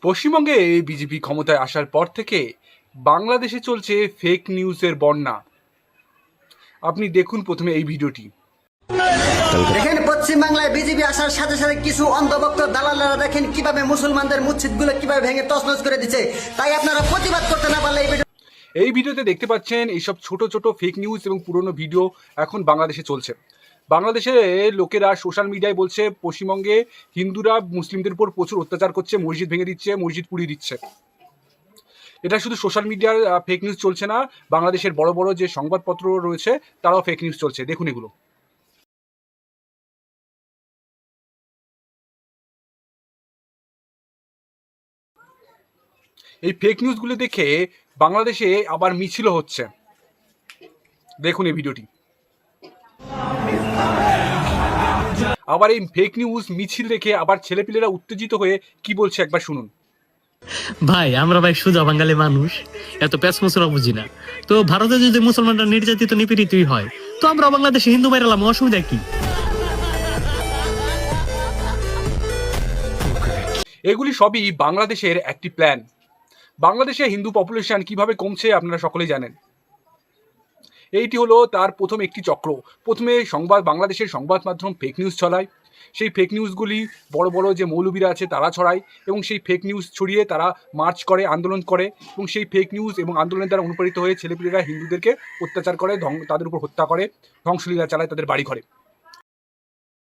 পশ্চিমবঙ্গে বিজেপি ক্ষমতায় আসার পর থেকে বাংলাদেশে চলছে ফেক নিউজের বন্যা। আপনি দেখুন প্রথমে এই ভিডিওটি। দেখেন পশ্চিমবাংলায় বিজেপি আসার সাথে সাথে কিছু অন্ধভক্ত দালালরা দেখেন কিভাবে মুসলমানদের মসজিদগুলো কিভাবে ভেঙে তছনছ করে দিচ্ছে। তাই আপনারা প্রতিবাদ করতে না পারলে এই ভিডিওতে দেখতে পাচ্ছেন এইসব ছোট ছোট ফেক নিউজ এবং পুরনো ভিডিও এখন বাংলাদেশে চলছে। বাংলাদেশে লোকেরা সোশ্যাল মিডিয়ায় বলছে পশ্চিমবঙ্গে হিন্দুরা মুসলিমদের উপর প্রচুর অত্যাচার করছে, মসজিদ ভেঙে দিচ্ছে, মসজিদ পুড়িয়ে দিচ্ছে। এটা শুধু সোশ্যাল মিডিয়ার ফেক নিউজ চলছে না, বাংলাদেশের বড় বড় যে সংবাদপত্র রয়েছে তারাও ফেক নিউজ চলছে। দেখুন এগুলো। এই ফেক নিউজগুলো দেখে বাংলাদেশে আবার মিছিলও হচ্ছে। দেখুন এই ভিডিওটি। আবার এই ফেক নিউজ মিছিল দেখে আবার ছেলেপিলেরা উত্তেজিত হয়ে কি বলছে একবার শুনুন। ভাই আমরা ভাই সুজা বাঙালি মানুষ, এত প্যাচ মুসরা বুঝি না। তো ভারতে যদি মুসলমানরা নির্যাতিত নিপীড়িতই হয়, তো আমরা বাংলাদেশে হিন্দু মাইরালাম, অসুবিধা কি? এগুলি সবই বাংলাদেশের একটি প্ল্যান। বাংলাদেশে হিন্দু পপুলেশন কিভাবে কমছে আপনারা সকলেই জানেন। এইটি হলো তার প্রথম একটি চক্র। প্রথমে বাংলাদেশের সংবাদ মাধ্যম ফেক নিউজ ছড়ায়। সেই ফেক নিউজগুলি বড় বড় যে মৌলবীরা আছে তারা ছড়ায় এবং সেই ফেক নিউজ ছড়িয়ে তারা মার্চ করে, আন্দোলন করে এবং সেই ফেক নিউজ এবং আন্দোলনের দ্বারা অনুপ্রাণিত হয়ে ছেলেপিলেরা হিন্দুদেরকে অত্যাচার করে, তাদের উপর হত্যা করে, ধ্বংসলীলা চালায়, তাদের বাড়ি ঘরে।